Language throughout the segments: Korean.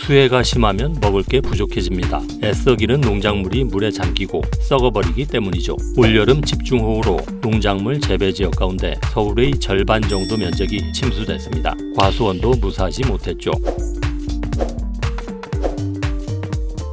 수해가 심하면 먹을 게 부족해집니다. 애써 기른 농작물이 물에 잠기고 썩어버리기 때문이죠. 올여름 집중호우로 농작물 재배 지역 가운데 서울의 절반 정도 면적이 침수됐습니다. 과수원도 무사하지 못했죠.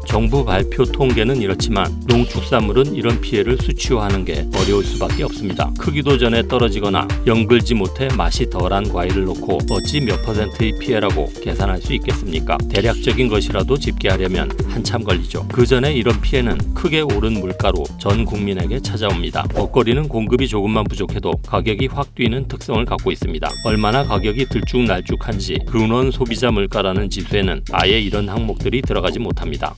정부 발표 통계는 이렇지만 농축산물은 이런 피해를 수치화하는 게 어려울 수밖에 없습니다. 크기도 전에 떨어지거나 연글지 못해 맛이 덜한 과일을 놓고 어찌 몇 %의 피해라고 계산할 수 있겠습니까? 대략적인 것이라도 집계하려면 한참 걸리죠. 그 전에 이런 피해는 크게 오른 물가로 전 국민에게 찾아옵니다. 먹거리는 공급이 조금만 부족해도 가격이 확 뛰는 특성을 갖고 있습니다. 얼마나 가격이 들쭉날쭉한지 근원 소비자 물가라는 지수에는 아예 이런 항목들이 들어가지 못합니다.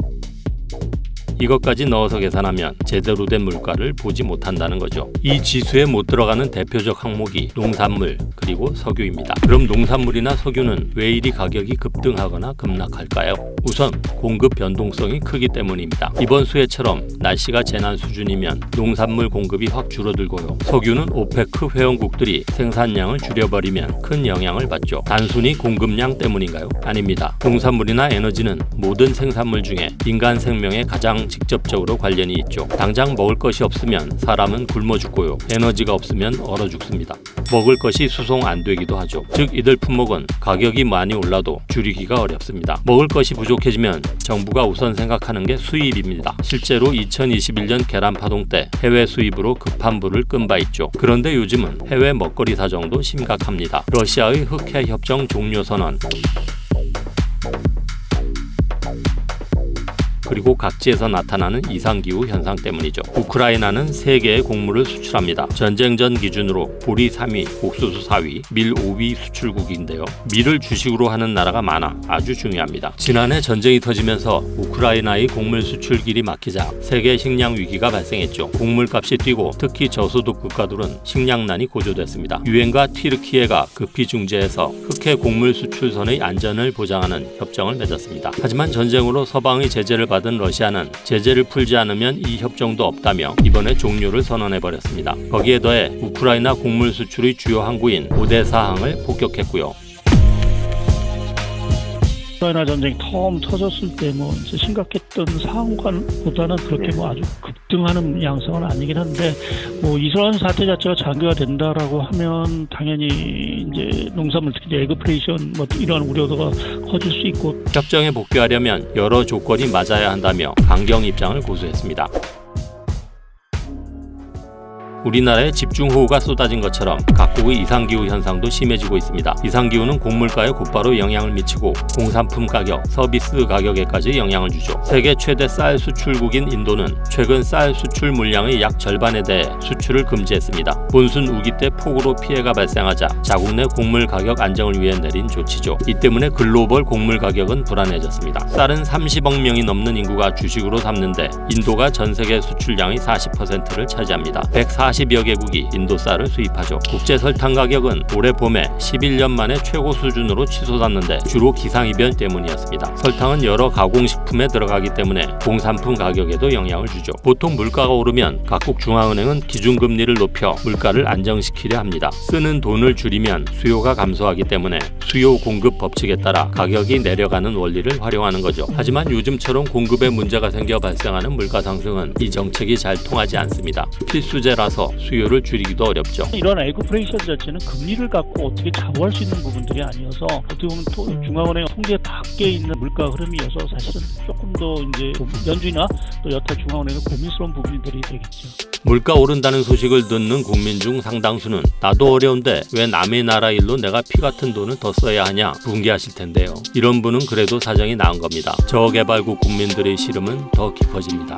이것까지 넣어서 계산하면 제대로 된 물가를 보지 못한다는 거죠. 이 지수에 못 들어가는 대표적 항목이 농산물 그리고 석유입니다. 그럼 농산물이나 석유는 왜 이리 가격이 급등하거나 급락할까요? 우선 공급 변동성이 크기 때문입니다. 이번 수해처럼 날씨가 재난 수준이면 농산물 공급이 확 줄어들고요. 석유는 오페크 회원국들이 생산량을 줄여버리면 큰 영향을 받죠. 단순히 공급량 때문인가요? 아닙니다. 농산물이나 에너지는 모든 생산물 중에 인간 생명에 가장 직접적으로 관련이 있죠. 당장 먹을 것이 없으면 사람은 굶어 죽고요. 에너지가 없으면 얼어 죽습니다. 먹을 것이 수송 안 되기도 하죠. 즉 이들 품목은 가격이 많이 올라도 줄이기가 어렵습니다. 먹을 것이 부족해지면 정부가 우선 생각하는 게 수입입니다. 실제로 2021년 계란 파동 때 해외 수입으로 급한 불을 끈 바 있죠. 그런데 요즘은 해외 먹거리 사정도 심각합니다. 러시아의 흑해 협정 종료 선언, 그리고 각지에서 나타나는 이상기후 현상 때문이죠. 우크라이나는 세계에 곡물을 수출합니다. 전쟁 전 기준으로 보리 3위, 옥수수 4위, 밀 5위 수출국인데요. 밀을 주식으로 하는 나라가 많아 아주 중요합니다. 지난해 전쟁이 터지면서 우크라이나의 곡물 수출길이 막히자 세계 식량 위기가 발생했죠. 곡물값이 뛰고 특히 저소득 국가들은 식량난이 고조됐습니다. 유엔과 튀르키예가 급히 중재해서 흑해 곡물 수출선의 안전을 보장하는 협정을 맺었습니다. 하지만 전쟁으로 서방의 제재를 받은 러시아는 제재를 풀지 않으면 이 협정도 없다며 이번에 종료를 선언해버렸습니다. 거기에 더해 우크라이나 곡물 수출의 주요 항구인 오데사항을 폭격했고요. 우크라이나 전쟁이 처음 터졌을 때 심각했던 상황보다는 그렇게 아주 급등하는 양상은 아니긴 한데 이러한 사태 자체가 장기화 된다라고 하면 당연히 이제 농산물 특히 에그플레이션 이런 우려도가 커질 수 있고 협정에 복귀하려면 여러 조건이 맞아야 한다며 강경 입장을 고수했습니다. 우리나라에 집중호우가 쏟아진 것처럼 각국의 이상기후 현상도 심해지고 있습니다. 이상기후는 곡물가에 곧바로 영향을 미치고 공산품 가격, 서비스 가격에까지 영향을 주죠. 세계 최대 쌀 수출국인 인도는 최근 쌀 수출 물량의 약 절반에 대해 수출을 금지했습니다. 몬순 우기 때 폭우로 피해가 발생하자 자국 내 곡물 가격 안정을 위해 내린 조치죠. 이 때문에 글로벌 곡물 가격은 불안해졌습니다. 쌀은 30억 명이 넘는 인구가 주식으로 삼는데 인도가 전 세계 수출량의 40%를 차지합니다. 140여 개국이 인도 쌀을 수입하죠. 국제 설탕 가격은 올해 봄에 11년 만에 최고 수준으로 치솟았는데 주로 기상이변 때문이었습니다. 설탕은 여러 가공식품에 들어가기 때문에 공산품 가격에도 영향을 주죠. 보통 물가가 오르면 각국 중앙은행은 기준금리를 높여 물가를 안정시키려 합니다. 쓰는 돈을 줄이면 수요가 감소하기 때문에 수요 공급 법칙에 따라 가격이 내려가는 원리를 활용하는 거죠. 하지만 요즘처럼 공급에 문제가 생겨 발생하는 물가 상승은 이 정책이 잘 통하지 않습니다. 필수제라서 수요를 줄이기도 어렵죠. 이런 에그플레이션 자체는 금리를 갖고 어떻게 좌우할 수 있는 부분들이 아니어서 어떻게 보면 중앙은행 통제 밖에 있는 물가 흐름이어서 사실은 조금 더 이제 연준이나 또 여타 중앙은행의 고민스러운 부분들이 되겠죠. 물가 오른다는 소식을 듣는 국민 중 상당수는 나도 어려운데 왜 남의 나라 일로 내가 피 같은 돈을 더 써야 하냐 붕괴하실 텐데요. 이런 분은 그래도 사정이 나은 겁니다. 저개발국 국민들의 시름은 더 깊어집니다.